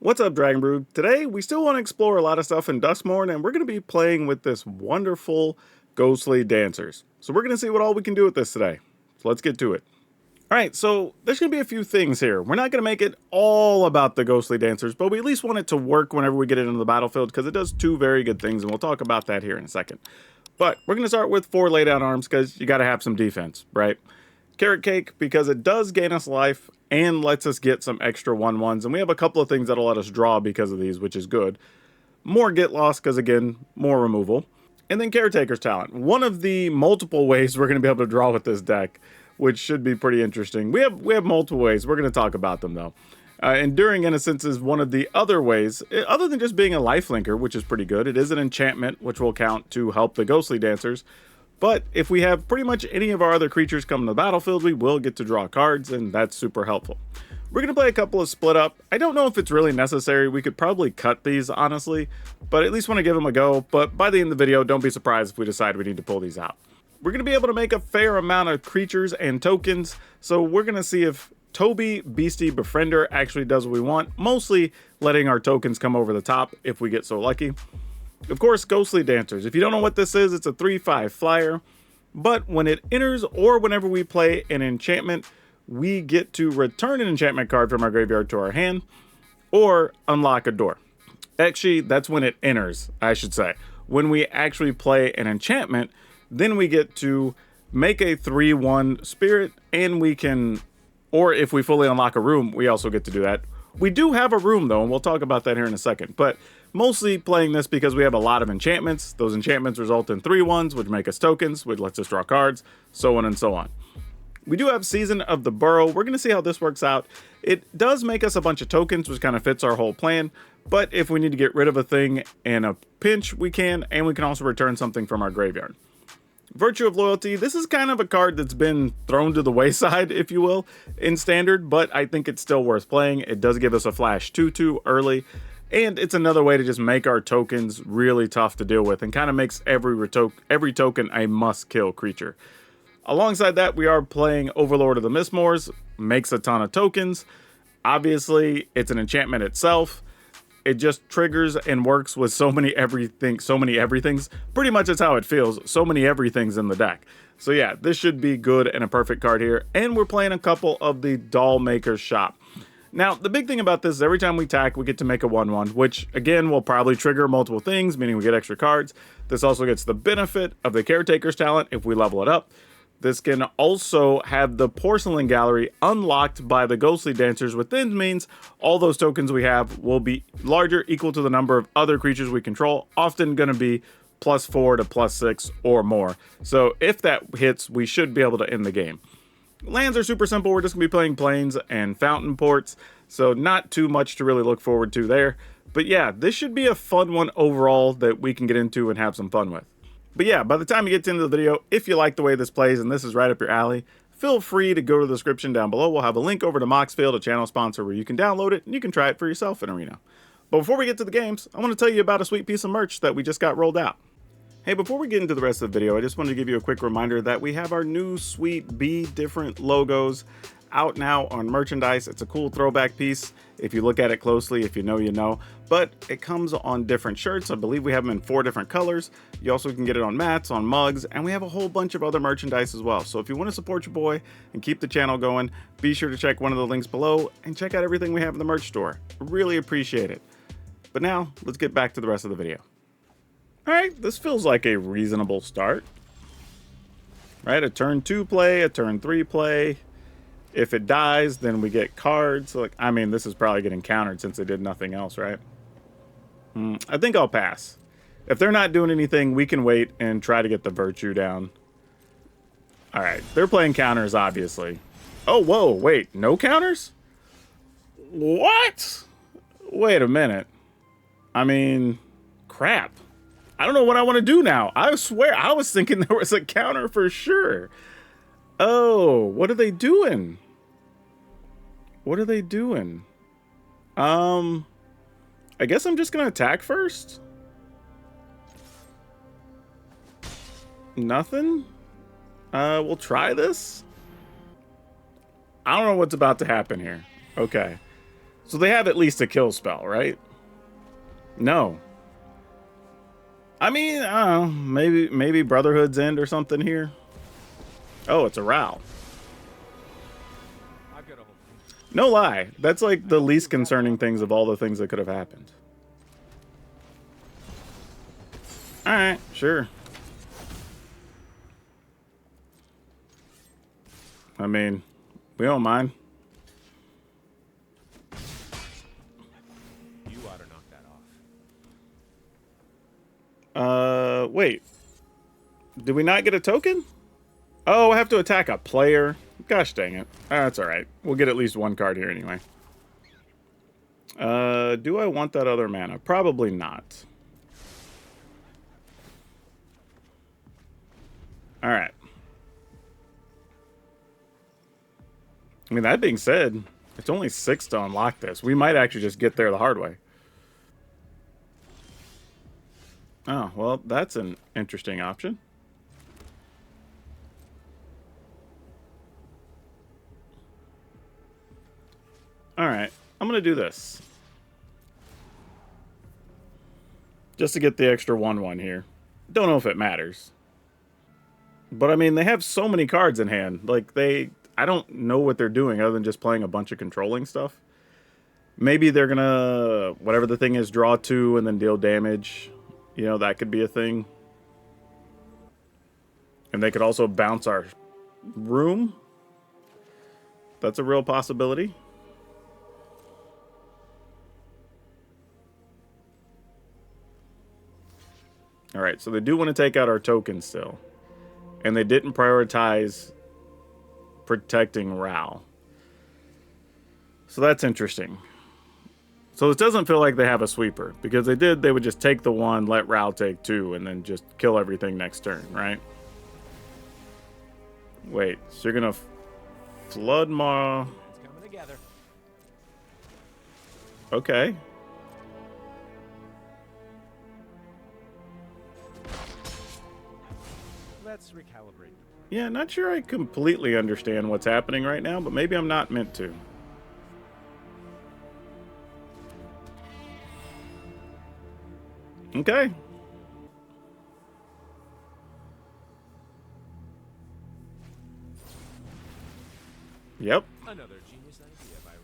What's up, Dragon Brood? Today, we still want to explore a lot of stuff in Duskmorn, and we're going to be playing with this wonderful ghostly dancers. So we're going to see what all we can do with this today. So let's get to it. Alright, so there's going to be a few things here. We're not going to make it all about the ghostly dancers, but we at least want it to work whenever we get it into the battlefield, because it does two very good things, and we'll talk about that here in a second. But we're going to start with 4 laydown arms, because you got to have some defense, right? Carrot Cake, because it does gain us life and lets us get some extra 1/1s, and we have a couple of things that'll let us draw because of these, which is good. More Get Lost, because again, more removal. And then Caretaker's Talent, one of the multiple ways we're going to be able to draw with this deck, which should be pretty interesting. We have multiple ways. We're going to talk about them though. Enduring Innocence is one of the other ways, other than just being a lifelinker, which is pretty good. It is an enchantment, which will count to help the ghostly dancers. But if we have pretty much any of our other creatures come to the battlefield, we will get to draw cards, and that's super helpful. We're going to play a couple of split up. I don't know if it's really necessary. We could probably cut these, honestly, but at least want to give them a go. But by the end of the video, don't be surprised if we decide we need to pull these out. We're going to be able to make a fair amount of creatures and tokens, so we're going to see if Toby, Beastie, Befriender actually does what we want, mostly letting our tokens come over the top if we get so lucky. Of course, Ghostly Dancers. If you don't know what this is, it's a 3/5 flyer, but when it enters or whenever we play an enchantment, we get to return an enchantment card from our graveyard to our hand or unlock a door. Actually, that's when it enters, I should say. When we actually play an enchantment, then we get to make a 3/1 spirit, and we can, or if we fully unlock a room, we also get to do that. We do have a room though, and we'll talk about that here in a second, but mostly playing this because we have a lot of enchantments. Those enchantments result in 3/1s, which make us tokens, which lets us draw cards, so on and so on. We do have Season of the Burrow. We're going to see how this works out. It does make us a bunch of tokens, which kind of fits our whole plan, but if we need to get rid of a thing in a pinch, we can, and we can also return something from our graveyard. Virtue of Loyalty, this is kind of a card that's been thrown to the wayside, if you will, in Standard, but I think it's still worth playing. It does give us a flash 2/2 early, and it's another way to just make our tokens really tough to deal with, and kind of makes every token a must-kill creature. Alongside that, we are playing Overlord of the Mistmoors, makes a ton of tokens. Obviously, it's an enchantment itself. It just triggers and works with so many everythings. Pretty much that's how it feels. So many everythings in the deck. So yeah, this should be good and a perfect card here. And we're playing a couple of the Doll Maker's Shop. Now, the big thing about this is every time we attack, we get to make a 1/1, which again will probably trigger multiple things, meaning we get extra cards. This also gets the benefit of the Caretaker's Talent if we level it up. This can also have the Porcelain Gallery unlocked by the Ghostly Dancers, which then means all those tokens we have will be larger, equal to the number of other creatures we control, often going to be +4 to +6 or more. So if that hits, we should be able to end the game. Lands are super simple. We're just going to be playing Plains and Fountain Ports, so not too much to really look forward to there. But yeah, this should be a fun one overall that we can get into and have some fun with. But yeah, by the time you get to the end of the video, if you like the way this plays and this is right up your alley, feel free to go to the description down below. We'll have a link over to Moxfield, a channel sponsor, where you can download it and you can try it for yourself in Arena. But before we get to the games, I want to tell you about a sweet piece of merch that we just got rolled out. Hey, before we get into the rest of the video, I just wanted to give you a quick reminder that we have our new sweet Be Different logos out now on merchandise. It's a cool throwback piece. If you look at it closely, if you know, you know. But it comes on different shirts. I believe we have them in 4 different colors. You also can get it on mats, on mugs, and we have a whole bunch of other merchandise as well. So if you want to support your boy and keep the channel going, be sure to check one of the links below and check out everything we have in the merch store. Really appreciate it. But now, let's get back to the rest of the video. Alright, this feels like a reasonable start. Right, a turn 2 play, a turn 3 play. If it dies, then we get cards. Like, I mean, this is probably getting countered since they did nothing else, right? I think I'll pass. If they're not doing anything, we can wait and try to get the Virtue down. Alright, they're playing counters, obviously. Oh, whoa, wait, no counters? What? Wait a minute. I mean, crap. I don't know what I want to do now. I swear, I was thinking there was a counter for sure. Oh, what are they doing? What are they doing? I guess I'm just gonna attack first. Nothing? We'll try this. I don't know what's about to happen here. Okay. So they have at least a kill spell, right? No. I mean, I don't know, maybe Brotherhood's End or something here. Oh, it's a Ral. No lie, that's like the least concerning things of all the things that could have happened. Alright, sure. I mean, we don't mind. You ought to knock that off. Wait. Did we not get a token? Oh, I have to attack a player. Gosh dang it. That's alright. We'll get at least one card here anyway. Do I want that other mana? Probably not. Alright. I mean, that being said, it's only 6 to unlock this. We might actually just get there the hard way. Oh, well, that's an interesting option. Alright, I'm going to do this. Just to get the extra 1/1 here. Don't know if it matters. But, I mean, they have so many cards in hand. Like, I don't know what they're doing other than just playing a bunch of controlling stuff. Maybe they're going to, whatever the thing is, draw 2 and then deal damage. You know, that could be a thing. And they could also bounce our room. That's a real possibility. Alright, so they do want to take out our token still. And they didn't prioritize protecting Ral. So that's interesting. So it doesn't feel like they have a sweeper. Because they did, they would just take the 1, let Ral take 2, and then just kill everything next turn, right? Wait, so you're going to flood Maw. It's coming together. Okay. Let's recalibrate. Yeah, not sure I completely understand what's happening right now, but maybe I'm not meant to. Okay. Yep. Another genius idea by Ron.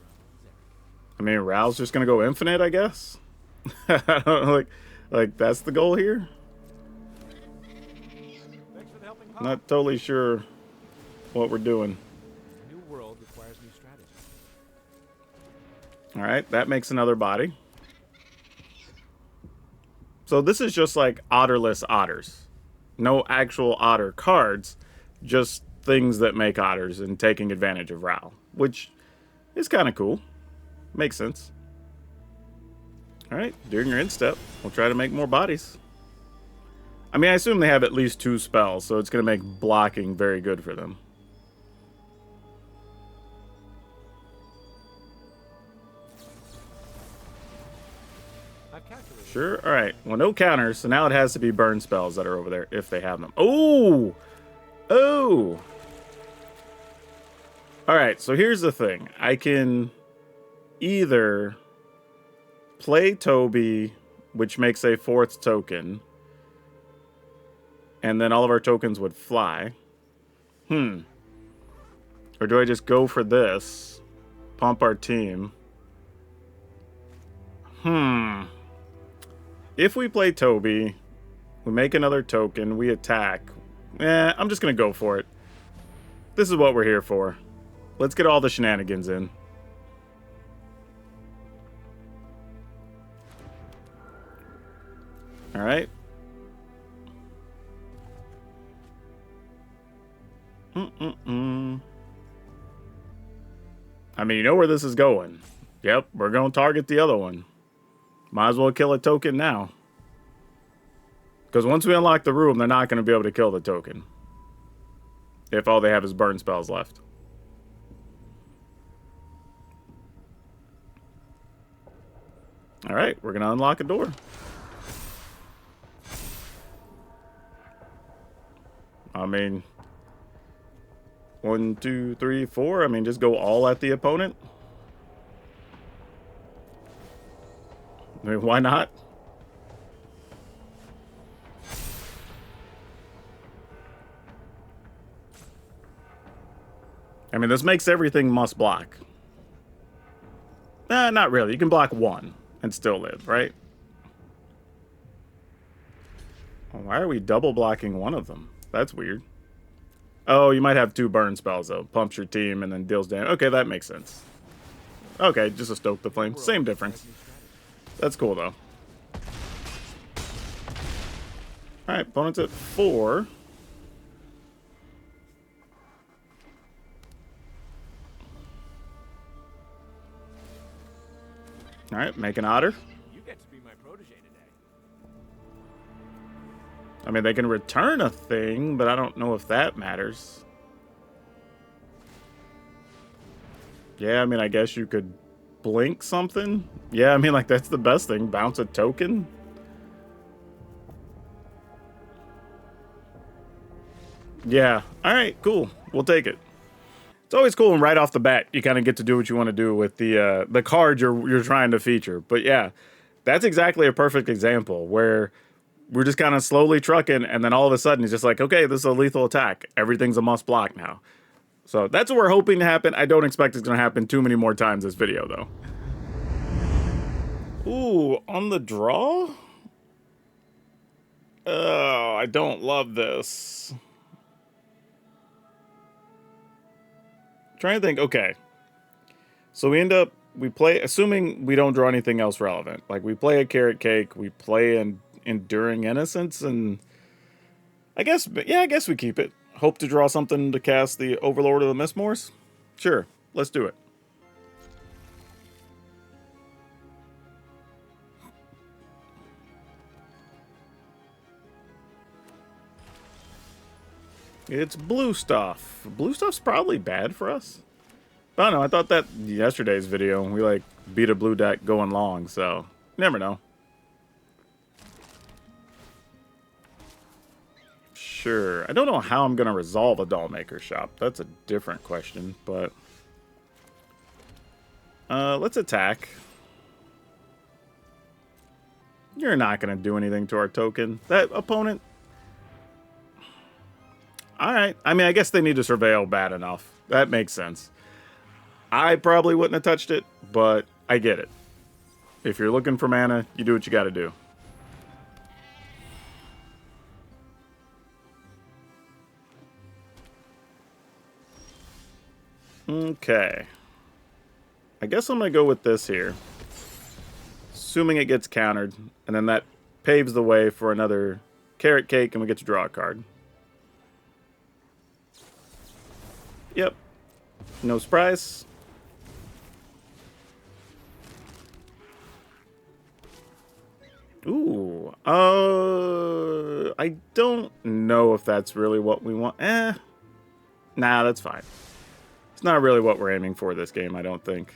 I mean, Ral's just gonna go infinite, I guess. I don't know, like that's the goal here. Thanks for the helping hand. Not totally sure what we're doing. A new world requires new strategy. All right, that makes another body. So this is just like Otterless Otters. No actual Otter cards, just things that make Otters and taking advantage of Ral, which is kind of cool. Makes sense. All right, during your end step, we'll try to make more bodies. I mean, I assume they have at least 2 spells, so it's going to make blocking very good for them. Sure. All right. Well, no counters, so now it has to be burn spells that are over there if they have them. Oh! Oh! All right, so here's the thing. I can either play Toby, which makes a 4th token, and then all of our tokens would fly. Or do I just go for this, pump our team? If we play Toby, we make another token, we attack. I'm just going to go for it. This is what we're here for. Let's get all the shenanigans in. All right. I mean, you know where this is going. Yep, we're going to target the other one. Might as well kill a token now. Because once we unlock the room, they're not going to be able to kill the token. If all they have is burn spells left. Alright, we're going to unlock a door. I mean, 1, 2, 3, 4. I mean, just go all at the opponent. I mean, why not? I mean, this makes everything must block. Not really. You can block one and still live, right? Why are we double blocking one of them? That's weird. Oh, you might have 2 burn spells, though. Pumps your team and then deals damage. Okay, that makes sense. Okay, just a Stoke the Flame. Same difference. That's cool, though. Alright, opponent's at 4. Alright, make an Otter. You get to be my protege today. I mean, they can return a thing, but I don't know if that matters. Yeah, I mean, I guess you could blink something. Yeah, I mean, like, that's the best thing. Bounce a token. Yeah. All right, cool. We'll take it. It's always cool when right off the bat you kind of get to do what you want to do with the card you're trying to feature. But yeah, that's exactly a perfect example where we're just kind of slowly trucking, and then all of a sudden he's just like, okay, this is a lethal attack. Everything's a must block now. So that's what we're hoping to happen. I don't expect it's going to happen too many more times this video, though. Ooh, on the draw? Oh, I don't love this. Trying to think, okay. So we play, assuming we don't draw anything else relevant. Like, we play a Carrot Cake, we play an Enduring Innocence, and I guess we keep it. Hope to draw something to cast the Overlord of the Mistmoors? Sure, let's do it. It's blue stuff. Blue stuff's probably bad for us. I don't know, I thought that yesterday's video, we like beat a blue deck going long, so never know. Sure. I don't know how I'm going to resolve a Dollmaker shop. That's a different question, but let's attack. You're not going to do anything to our token. That opponent... Alright. I mean, I guess they need to surveil bad enough. That makes sense. I probably wouldn't have touched it, but I get it. If you're looking for mana, you do what you gotta do. Okay. I guess I'm gonna go with this here. Assuming it gets countered, and then that paves the way for another Carrot Cake, and we get to draw a card. Yep. No surprise. Ooh. I don't know if that's really what we want. Nah, that's fine. It's not really what we're aiming for this game, I don't think.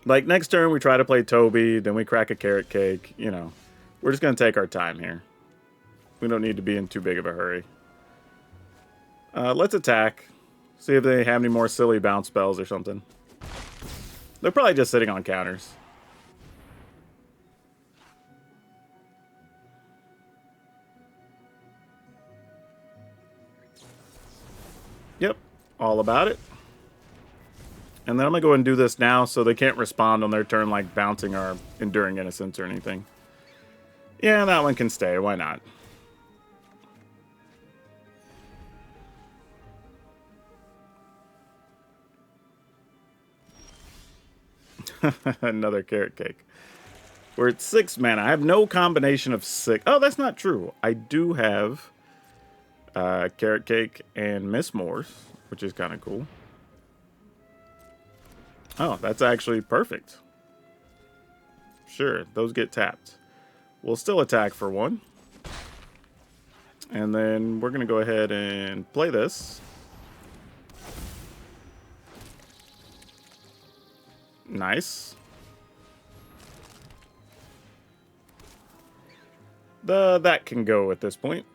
Like, next turn we try to play Toby, then we crack a Carrot Cake, you know. We're just going to take our time here. We don't need to be in too big of a hurry. Let's attack. See if they have any more silly bounce spells or something. They're probably just sitting on counters. Yep, all about it. And then I'm going to go ahead and do this now so they can't respond on their turn like bouncing our Enduring Innocence or anything. Yeah, that one can stay. Why not? Another Carrot Cake. We're at 6 mana. I have no combination of 6. Oh, that's not true. I do have Carrot Cake and Mistmoors, which is kind of cool. Oh, that's actually perfect. Sure, those get tapped. We'll still attack for 1. And then we're going to go ahead and play this. Nice. That can go at this point.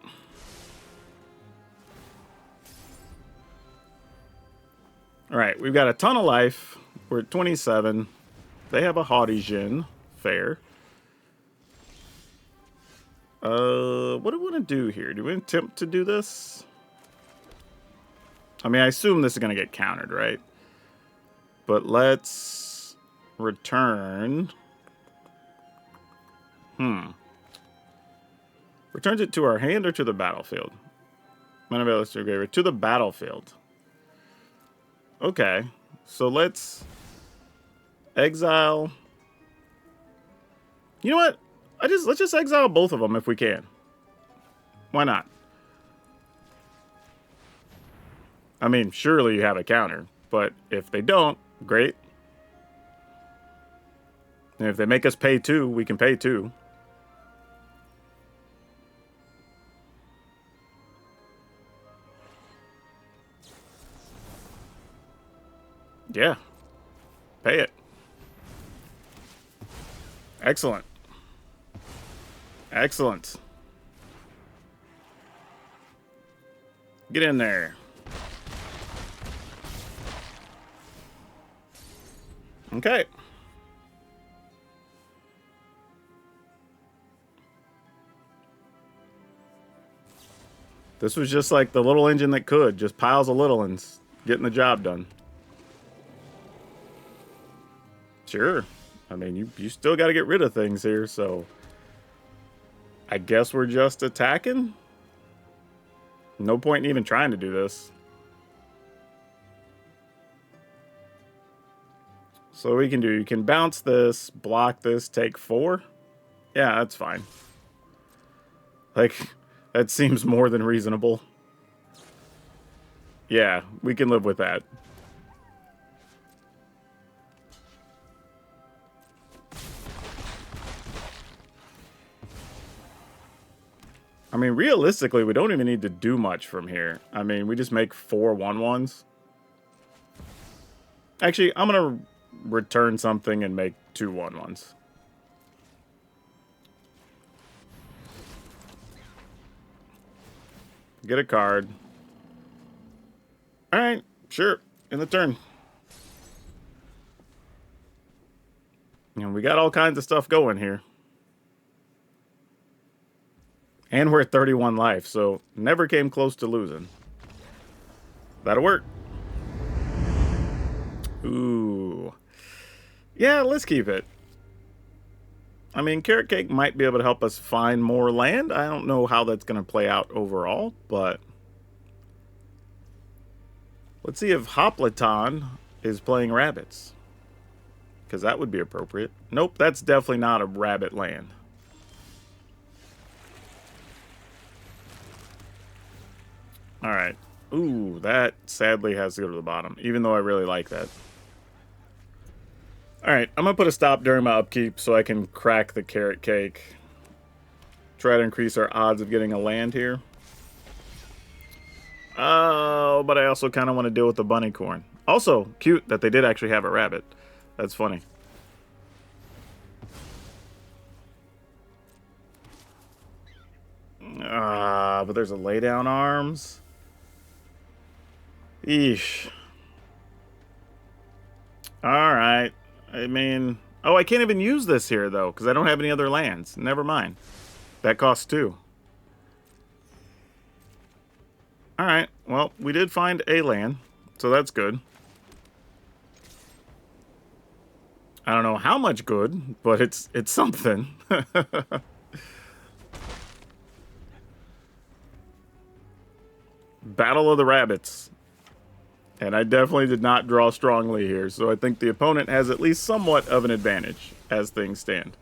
Alright, we've got a ton of life. We're at 27. They have a haughty Jin. Fair. What do we want to do here? Do we attempt to do this? I mean, I assume this is going to get countered, right? But let's return. Returns it to our hand or to the battlefield? To the battlefield. Okay. So let's exile. You know what? Let's just exile both of them if we can. Why not? I mean, surely you have a counter, but if they don't, great. And if they make us pay 2, we can pay 2. Yeah. Pay it. Excellent. Excellent. Get in there. Okay. This was just like the little engine that could. Just piles of little and getting the job done. Sure. I mean, you still got to get rid of things here, so I guess we're just attacking. No point in even trying to do this. So what we can do, you can bounce this, block this, take 4. Yeah, that's fine. Like, that seems more than reasonable. Yeah, we can live with that. I mean, realistically, we don't even need to do much from here. I mean, we just make 4 1/1s. Actually, I'm going to return something and make 2 1/1s. Get a card. Alright, sure. In the turn. And we got all kinds of stuff going here. And we're at 31 life, so never came close to losing. That'll work. Ooh. Yeah, let's keep it. I mean, Carrot Cake might be able to help us find more land. I don't know how that's going to play out overall, but let's see if Hoplaton is playing rabbits. Because that would be appropriate. Nope, that's definitely not a rabbit land. Alright. Ooh, that sadly has to go to the bottom, even though I really like that. Alright, I'm going to put a stop during my upkeep so I can crack the Carrot Cake. Try to increase our odds of getting a land here. Oh, but I also kind of want to deal with the bunny corn. Also, cute that they did actually have a rabbit. That's funny. But there's a laydown arms. Eesh. Alright. I mean... Oh, I can't even use this here, though, because I don't have any other lands. Never mind. That costs 2. Alright. Well, we did find a land, so that's good. I don't know how much good, but it's something. Battle of the Rabbits. And I definitely did not draw strongly here, so I think the opponent has at least somewhat of an advantage as things stand.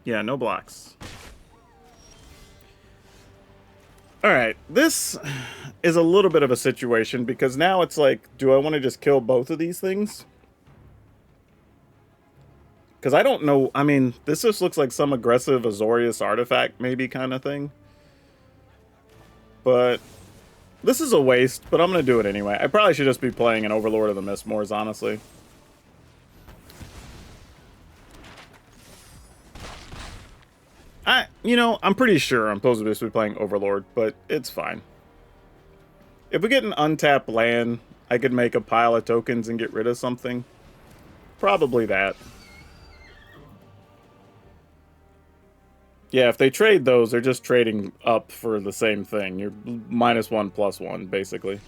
Yeah, no blocks. Alright, this is a little bit of a situation because now it's like, do I want to just kill both of these things? Because I don't know, I mean, this just looks like some aggressive Azorius artifact maybe kind of thing. But this is a waste, but I'm going to do it anyway. I probably should just be playing an Overlord of the Mistmoors, honestly. I'm pretty sure I'm supposed to be playing Overlord, but it's fine. If we get an untapped land, I could make a pile of tokens and get rid of something. Probably that. Yeah, if they trade those, they're just trading up for the same thing. You're -1/+1, basically.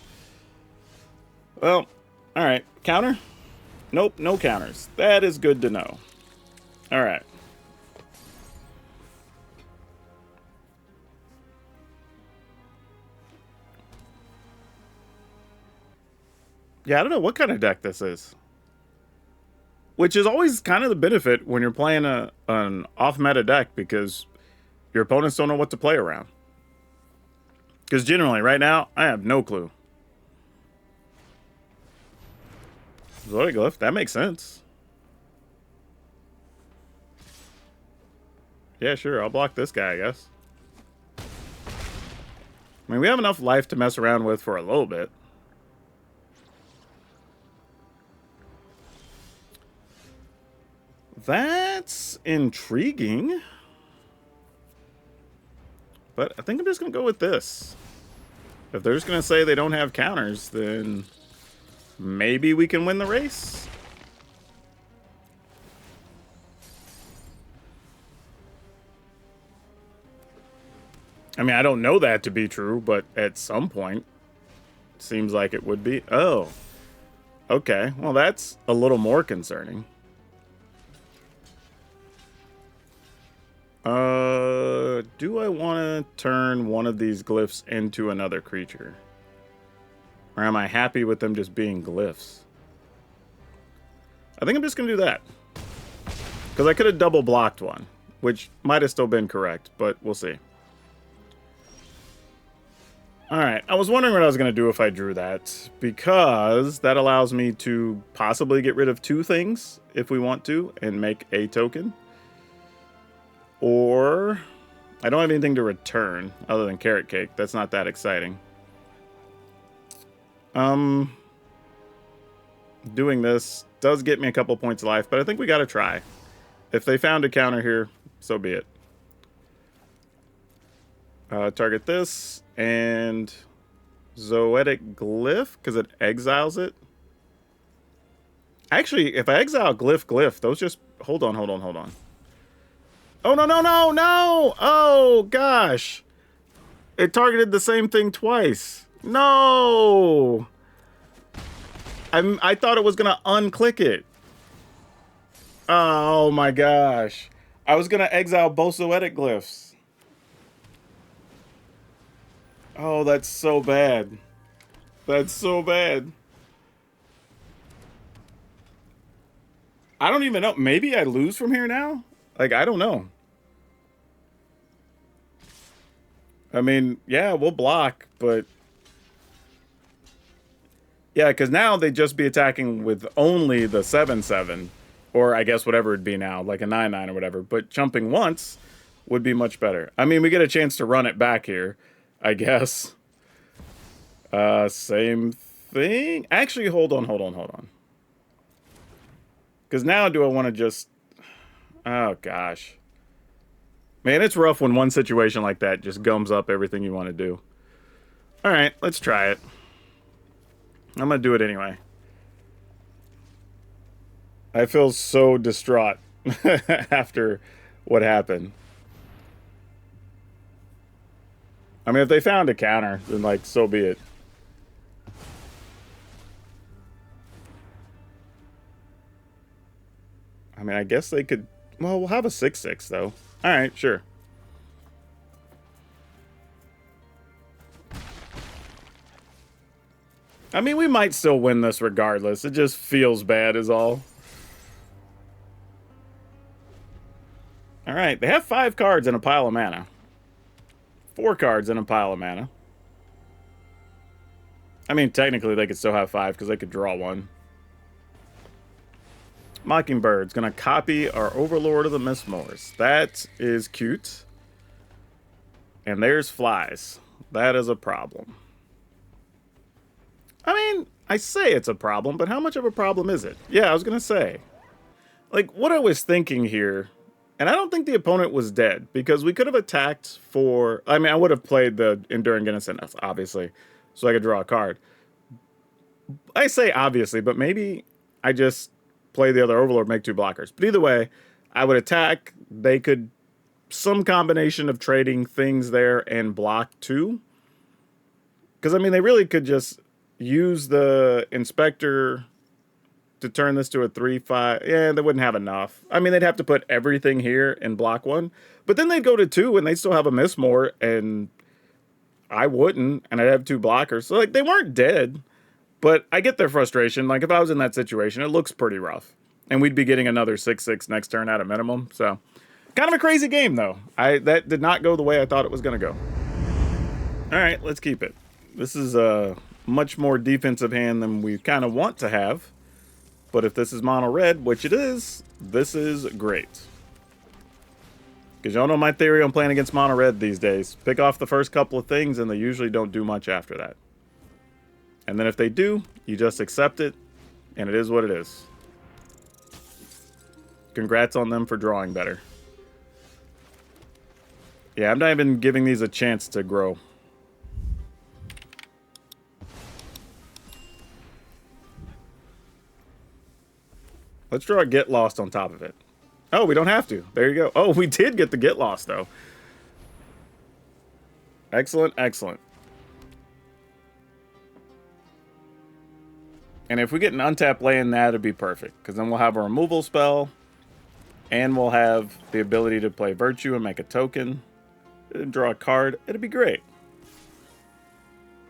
Well, alright. Counter? Nope, no counters. That is good to know. Alright. Yeah, I don't know what kind of deck this is. Which is always kind of the benefit when you're playing an off-meta deck, because your opponents don't know what to play around. Because generally, right now, I have no clue. Zodiaglyph, that makes sense. Yeah, sure, I'll block this guy, I guess. I mean, we have enough life to mess around with for a little bit. That's intriguing. But I think I'm just going to go with this. If they're just going to say they don't have counters, then maybe we can win the race. I mean, I don't know that to be true, but at some point, it seems like it would be. Oh, okay. Well, that's a little more concerning. Do I want to turn one of these glyphs into another creature? Or am I happy with them just being glyphs? I think I'm just going to do that. Because I could have double blocked one, which might have still been correct, but we'll see. Alright, I was wondering what I was going to do if I drew that, because that allows me to possibly get rid of two things, if we want to, and make a token. Or, I don't have anything to return, other than Carrot Cake. That's not that exciting. Doing this does get me a couple points of life, but I think we got to try. If they found a counter here, so be it. Target this, and Zoetic Glyph, because it exiles it. Actually, if I exile Glyph, those just... Hold on. Oh, no! Oh, gosh! It targeted the same thing twice. No! I thought it was going to unclick it. Oh, my gosh. I was going to exile both Zoetic Glyphs. Oh, that's so bad. That's so bad. I don't even know. Maybe I lose from here now? Like, I don't know. I mean, yeah, we'll block, but... Yeah, because now they'd just be attacking with only the 7/7. Or I guess whatever it'd be now, like a 9/9 or whatever. But jumping once would be much better. I mean, we get a chance to run it back here, I guess. Same thing. Actually, hold on. Because now do I want to just... Oh, gosh. Man, it's rough when one situation like that just gums up everything you want to do. Alright, let's try it. I'm going to do it anyway. I feel so distraught after what happened. I mean, if they found a counter, then, like, so be it. I mean, I guess they could... Well, we'll have a 6/6, though. Alright, sure. I mean, we might still win this regardless. It just feels bad is all. Alright, they have 5 cards in a pile of mana. 4 cards in a pile of mana. I mean, technically they could still have 5 because they could draw 1. Mockingbird's gonna copy our Overlord of the Mistmoors. That is cute. And there's flies. That is a problem. I mean, I say it's a problem, but how much of a problem is it? Yeah, I was gonna say. Like, what I was thinking here And I don't think the opponent was dead, because we could have attacked for... I mean, I would have played the Enduring Innocence, obviously, so I could draw a card. I say obviously, but maybe I just play the other Overlord, make 2 blockers. But either way, I would attack. They could... some combination of trading things there and block 2. Because, I mean, they really could just use the Inspector to turn this to a 3/5. Yeah, they wouldn't have enough. I mean, they'd have to put everything here and block 1. But then they'd go to 2 and they'd still have a miss more, and I wouldn't, and I'd have 2 blockers. So, like, they weren't dead. But I get their frustration. Like, if I was in that situation, it looks pretty rough. And we'd be getting another 6/6 next turn at a minimum. So, kind of a crazy game, though. That did not go the way I thought it was going to go. All right, let's keep it. This is a much more defensive hand than we kind of want to have. But if this is mono red, which it is, this is great. Because y'all know my theory on playing against mono red these days. Pick off the first couple of things, and they usually don't do much after that. And then if they do, you just accept it, and it is what it is. Congrats on them for drawing better. Yeah, I'm not even giving these a chance to grow. Let's draw a Get Lost on top of it. Oh, we don't have to. There you go. Oh, we did get the Get Lost, though. Excellent, excellent. And if we get an untap land, that'd be perfect. Because then we'll have a removal spell. And we'll have the ability to play Virtue and make a token. And draw a card. It'd be great.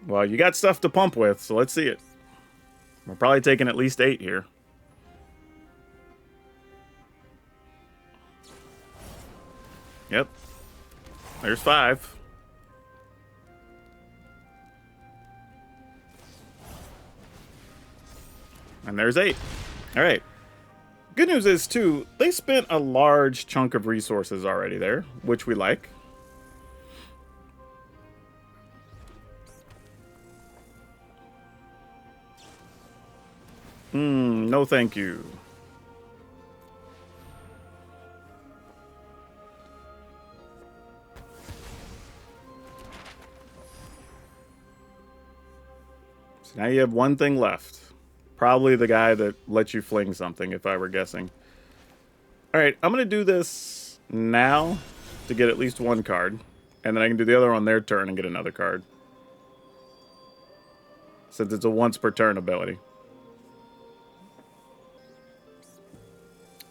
Well, you got stuff to pump with, so let's see it. We're probably taking at least 8 here. Yep. There's 5. And there's 8. All right. Good news is, too, they spent a large chunk of resources already there, which we like. No thank you. So now you have one thing left. Probably the guy that lets you fling something, if I were guessing. Alright, I'm going to do this now to get at least 1 card. And then I can do the other on their turn and get another card. Since it's a once per turn ability.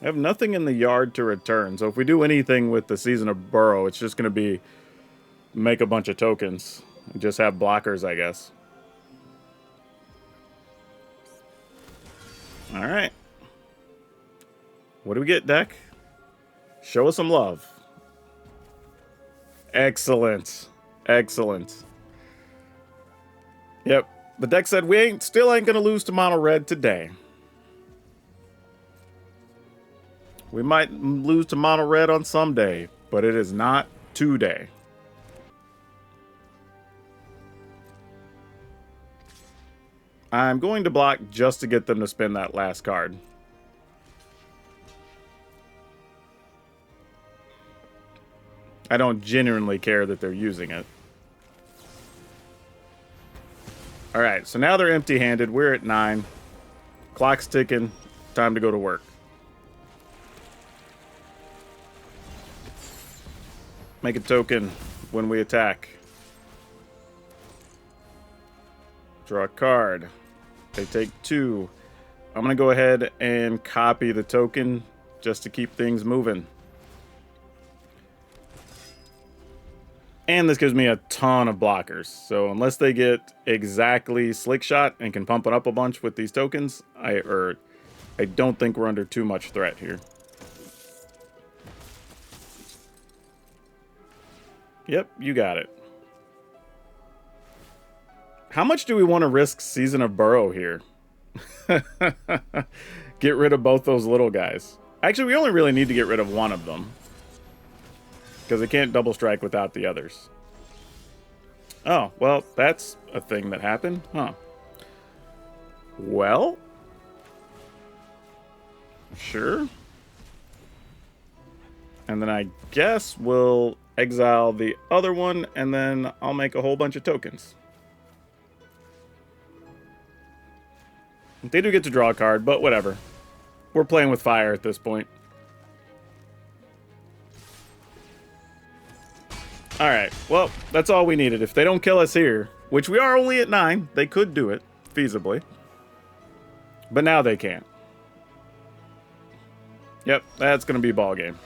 I have nothing in the yard to return, so if we do anything with the Season of Burrow, it's just going to be make a bunch of tokens. And just have blockers, I guess. Alright. What do we get, deck? Show us some love. Excellent. Excellent. Yep. The deck said we still ain't gonna lose to mono red today. We might lose to mono red on some day, but it is not today. I'm going to block just to get them to spin that last card. I don't genuinely care that they're using it. Alright, so now they're empty-handed. We're at 9. Clock's ticking. Time to go to work. Make a token when we attack. Draw a card. They take 2. I'm going to go ahead and copy the token just to keep things moving. And this gives me a ton of blockers. So unless they get exactly Slick Shot and can pump it up a bunch with these tokens, I don't think we're under too much threat here. Yep, you got it. How much do we want to risk Season of Burrow here? Get rid of both those little guys. Actually, we only really need to get rid of one of them. Because it can't double strike without the others. Oh, well, that's a thing that happened. Huh. Well. Sure. And then I guess we'll exile the other one, and then I'll make a whole bunch of tokens. They do get to draw a card, but whatever. We're playing with fire at this point. Alright, well, that's all we needed. If they don't kill us here, which we are only at 9, they could do it, feasibly. But now they can't. Yep, that's going to be ball game.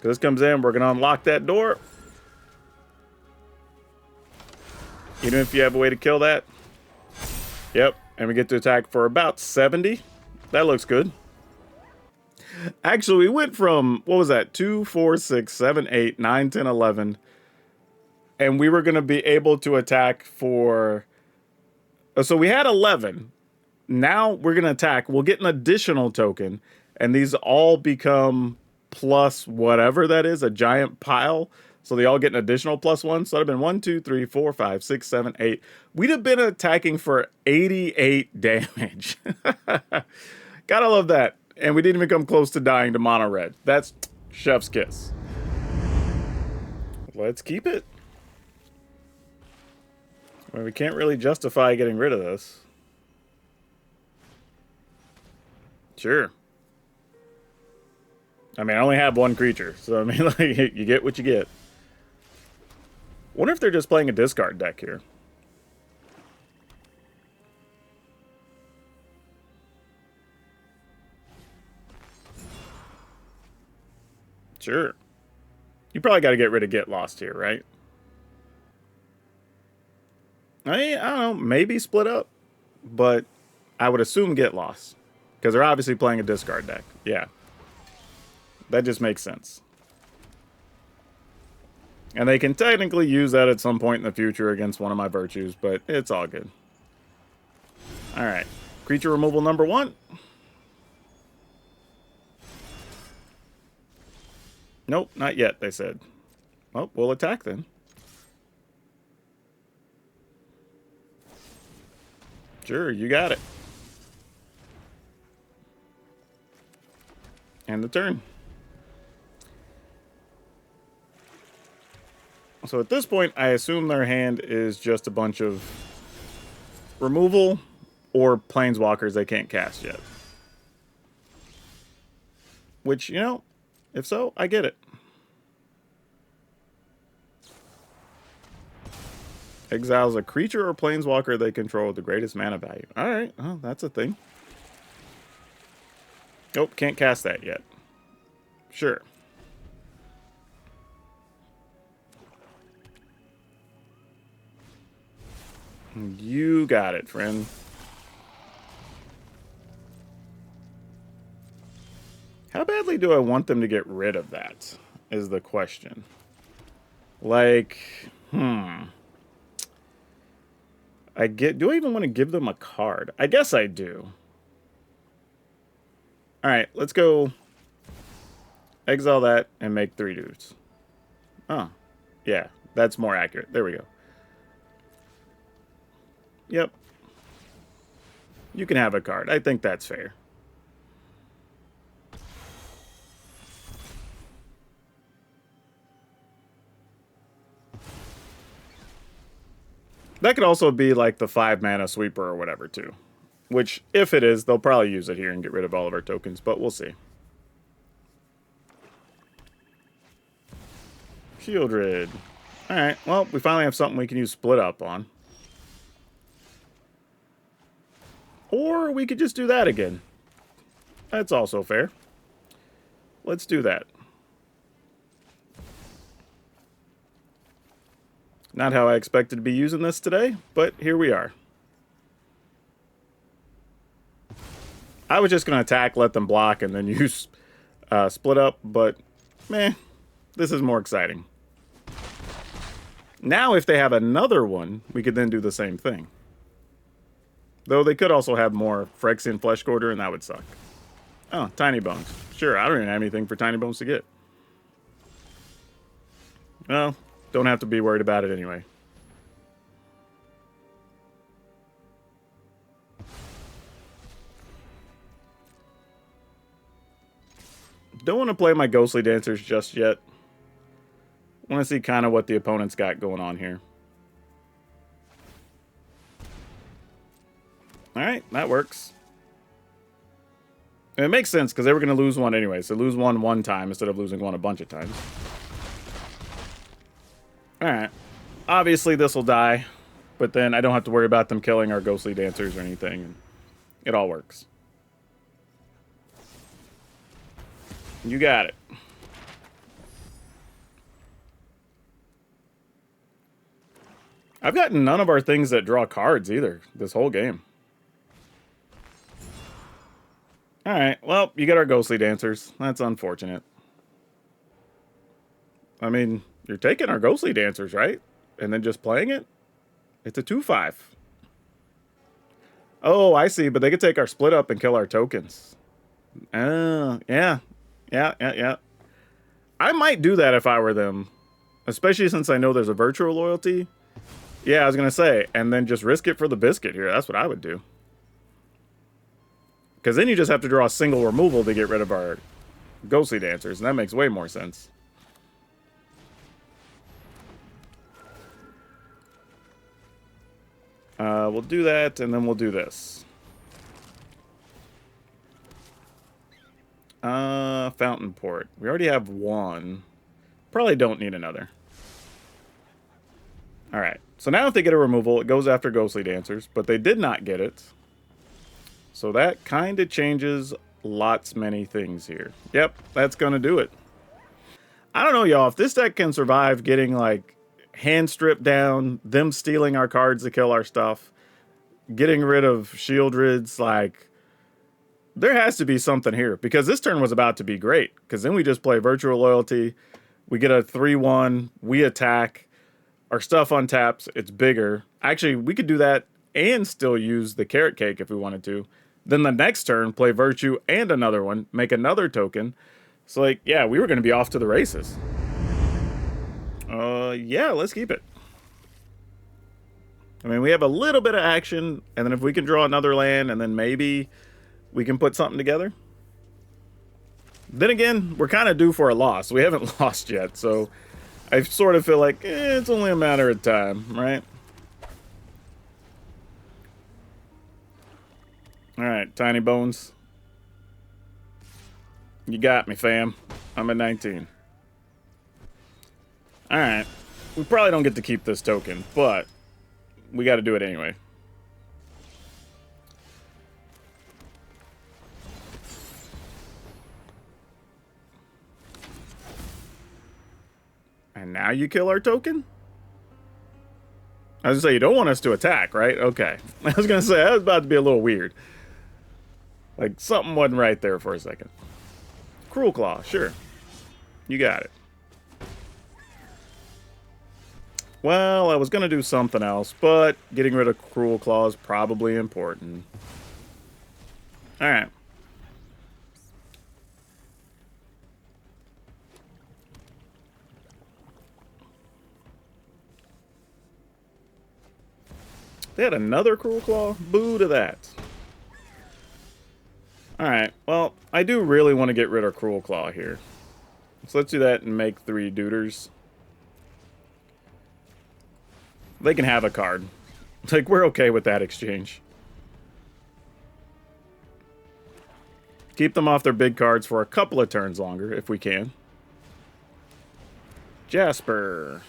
This comes in, we're going to unlock that door. Even if you have a way to kill that. Yep, and we get to attack for about 70. That looks good. Actually, we went from, what was that? 2, 4, 6, 7, 8, 9, 10, 11. And we were going to be able to attack for... So we had 11. Now we're going to attack. We'll get an additional token. And these all become plus whatever that is, a giant pile. So they all get an additional +1. So that would have been 1, 2, 3, 4, 5, 6, 7, 8. We'd have been attacking for 88 damage. Gotta love that. And we didn't even come close to dying to mono red. That's chef's kiss. Let's keep it. I mean, we can't really justify getting rid of this. Sure. I mean, I only have one creature. So, I mean, like, you get what you get. Wonder if they're just playing a discard deck here. Sure. You probably got to get rid of Get Lost here, right? I don't know. Maybe split up. But I would assume Get Lost. Because they're obviously playing a discard deck. Yeah. That just makes sense. And they can technically use that at some point in the future against one of my virtues, but it's all good. Alright. Creature removal number 1. Nope, not yet, they said. Well, we'll attack then. Sure, you got it. And the turn. So at this point, I assume their hand is just a bunch of removal or planeswalkers they can't cast yet. Which, you know, if so, I get it. Exiles a creature or planeswalker they control with the greatest mana value. Alright, well, that's a thing. Nope, can't cast that yet. Sure. You got it, friend. How badly do I want them to get rid of that, is the question. Like, do I even want to give them a card? I guess I do. Alright, let's go exile that and make 3 dudes. Oh, yeah, that's more accurate. There we go. Yep. You can have a card. I think that's fair. That could also be like the 5-mana sweeper or whatever, too. Which, if it is, they'll probably use it here and get rid of all of our tokens, but we'll see. Shieldred. Alright, well, we finally have something we can use split up on. Or we could just do that again. That's also fair. Let's do that. Not how I expected to be using this today, but here we are. I was just going to attack, let them block, and then use split up, but meh, this is more exciting. Now if they have another one, we could then do the same thing. Though they could also have more Phyrexian Flesh Quarter, and that would suck. Oh, Tiny Bones. Sure, I don't even have anything for Tiny Bones to get. Well, don't have to be worried about it anyway. Don't want to play my Ghostly Dancers just yet. Want to see kind of what the opponent's got going on here. Alright, that works. And it makes sense because they were going to lose one anyway. So lose one time instead of losing one a bunch of times. Alright. Obviously this will die. But then I don't have to worry about them killing our Ghostly Dancers or anything. It all works. You got it. I've gotten none of our things that draw cards either this whole game. Alright, well, you get our Ghostly Dancers. That's unfortunate. I mean, you're taking our Ghostly Dancers, right? And then just playing it? It's a 2/5. Oh, I see, but they could take our split up and kill our tokens. Yeah. Yeah. I might do that if I were them. Especially since I know there's a virtual loyalty. Yeah, I was going to say, and then just risk it for the biscuit here. That's what I would do. Because then you just have to draw a single removal to get rid of our Ghostly Dancers, and that makes way more sense. We'll do that, and then we'll do this. Fountain Port. We already have one. Probably don't need another. Alright, so now if they get a removal, it goes after Ghostly Dancers, but they did not get it. So that kind of changes many things here. Yep, that's going to do it. I don't know, y'all, if this deck can survive getting, like, hand stripped down, them stealing our cards to kill our stuff, getting rid of Shieldrids, like, there has to be something here. Because this turn was about to be great. Because then we just play Virtual Loyalty, we get a 3/1, we attack, our stuff untaps, it's bigger. Actually, we could do that and still use the Carrot Cake if we wanted to. Then the next turn, play Virtue and another one, make another token. So, like, yeah, we were going to be off to the races. Yeah, let's keep it. I mean, we have a little bit of action, and then if we can draw another land, and then maybe we can put something together. Then again, we're kind of due for a loss. We haven't lost yet, so I sort of feel like it's only a matter of time, right? Alright, Tiny Bones. You got me, fam. I'm at 19. Alright. We probably don't get to keep this token, but we got to do it anyway. And now you kill our token? I was going to say, you don't want us to attack, right? Okay. I was going to say, that was about to be a little weird. Like, something wasn't right there for a second. Cruelclaw, sure. You got it. Well, I was going to do something else, but getting rid of Cruelclaw is probably important. Alright. They had another Cruelclaw? Boo to that. Alright, well, I do really want to get rid of Cruelclaw here. So let's do that and make 3 Duders. They can have a card. Like, we're okay with that exchange. Keep them off their big cards for a couple of turns longer, if we can. Jasper.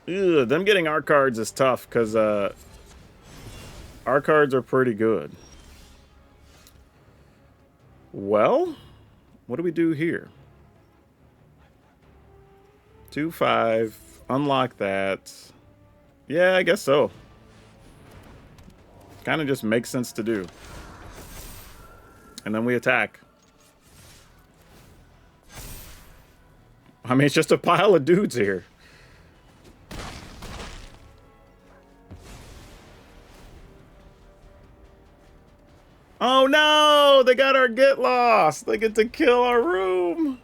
Ugh, them getting our cards is tough, because, our cards are pretty good. Well, what do we do here? 2/5. Unlock that. Yeah, I guess so. Kind of just makes sense to do. And then we attack. I mean, it's just a pile of dudes here. Oh no! They got our Get Lost! They get to kill our room!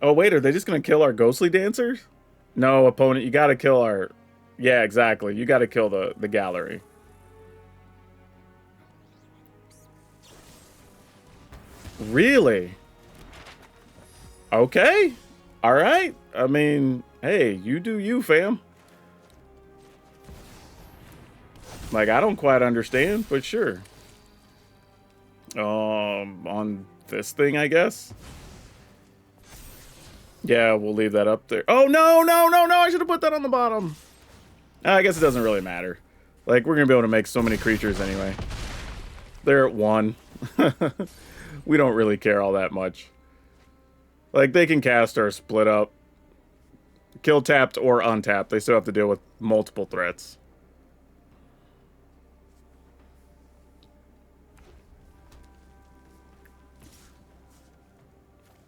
Oh wait, are they just gonna kill our Ghostly Dancers? No, opponent, you gotta kill our... Yeah, exactly. You gotta kill the gallery. Really? Okay. All right. I mean, hey, you do you, fam. Like, I don't quite understand, but sure. On this thing, I guess. Yeah, we'll leave that up there. Oh, no, no, no, no. I should have put that on the bottom. I guess it doesn't really matter. Like, we're going to be able to make so many creatures anyway. They're at 1. We don't really care all that much. Like, they can cast or split up. Kill tapped or untapped. They still have to deal with multiple threats.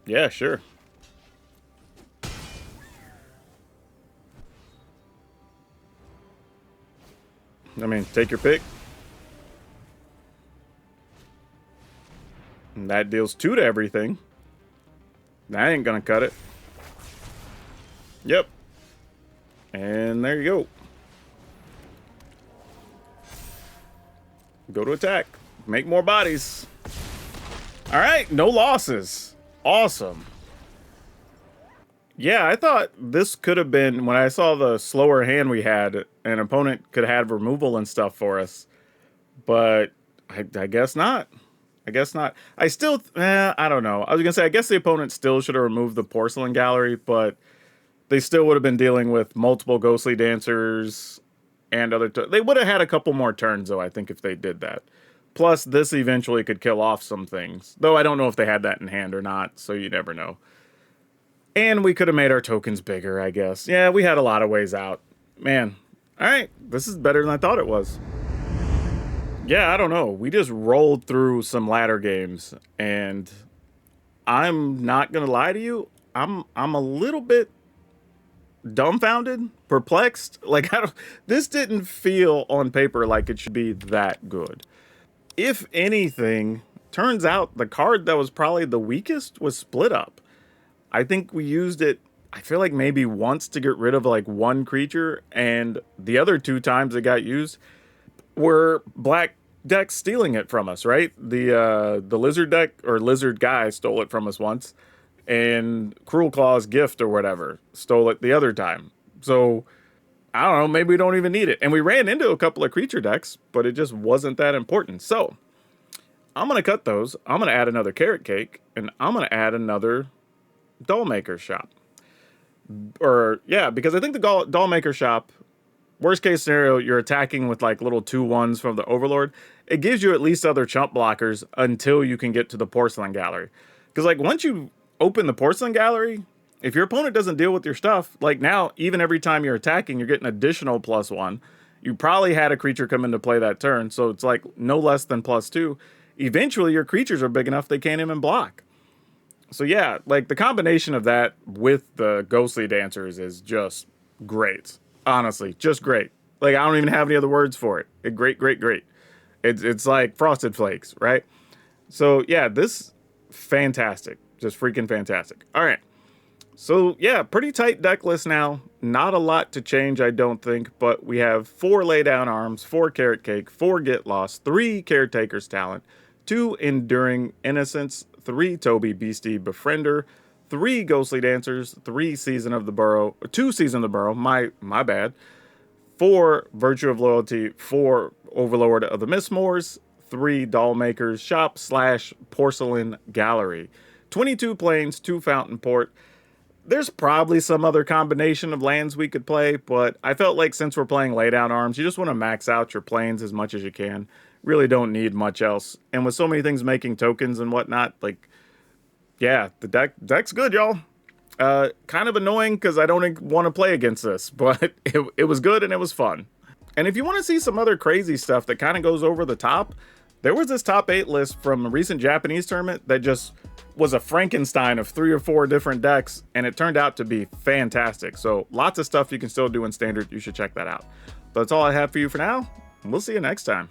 Yeah, sure. I mean, take your pick. And that deals 2 to everything. That ain't gonna cut it. Yep. And there you go. Go to attack. Make more bodies. All right, no losses. Awesome. Yeah, I thought this could have been, when I saw the slower hand we had, an opponent could have removal and stuff for us. But I guess not. I guess not. I still, I don't know. I was going to say, I guess the opponent still should have removed the Porcelain Gallery, but they still would have been dealing with multiple Ghostly Dancers and other... They would have had a couple more turns, though, I think, if they did that. Plus, this eventually could kill off some things. Though I don't know if they had that in hand or not, so you never know. And we could have made our tokens bigger, I guess. Yeah, we had a lot of ways out. Man, all right. This is better than I thought it was. Yeah, I don't know. We just rolled through some ladder games, and I'm not going to lie to you. I'm a little bit dumbfounded, perplexed. Like, this didn't feel on paper like it should be that good. If anything, turns out the card that was probably the weakest was Split Up. I think we used it, I feel like maybe once to get rid of like one creature, and the other 2 times it got used were black decks stealing it from us, right? The lizard deck, or lizard guy, stole it from us once, and Cruelclaw's gift or whatever stole it the other time. So I don't know, maybe we don't even need it. And we ran into a couple of creature decks, but it just wasn't that important. So I'm going to cut those. I'm going to add another Carrot Cake, and I'm going to add another Doll Maker Shop. Or, yeah, because I think the Doll Maker Shop, worst case scenario, you're attacking with like little 2/1s from the Overlord. It gives you at least other chump blockers until you can get to the Porcelain Gallery. Because like once you open the Porcelain Gallery, if your opponent doesn't deal with your stuff, like now, even every time you're attacking, you're getting additional +1. You probably had a creature come into play that turn, so it's like no less than +2. Eventually, your creatures are big enough they can't even block. So yeah, like the combination of that with the Ghostly Dancers is just great. Honestly, just great. Like, I don't even have any other words for it. Great, great, great. It's like Frosted Flakes, right? So yeah, this fantastic. Just freaking fantastic. All right. So yeah, pretty tight deck list now. Not a lot to change, I don't think, but we have 4 Laydown Arms, 4 Carrot Cake, 4 Get Lost, 3 Caretaker's Talent, 2 Enduring Innocence, 3 Toby Beastie Befriender, 3 Ghostly Dancers, 3 Season of the Burrow, 2 Season of the Burrow, my bad, 4 Virtue of Loyalty, 4 Overlord of the Mistmoors, 3 Doll Makers Shop / Porcelain Gallery, 22 Plains, 2 Fountain Port. There's probably some other combination of lands we could play, but I felt like since we're playing Laydown Arms, you just want to max out your plains as much as you can. Really don't need much else. And with so many things making tokens and whatnot, like, yeah, the deck's good, y'all. Kind of annoying because I don't want to play against this, but it was good and it was fun. And if you want to see some other crazy stuff that kind of goes over the top, there was this top 8 list from a recent Japanese tournament that just was a Frankenstein of 3 or 4 different decks, and it turned out to be fantastic. So lots of stuff you can still do in Standard. You should check that out. But that's all I have for you for now, and we'll see you next time.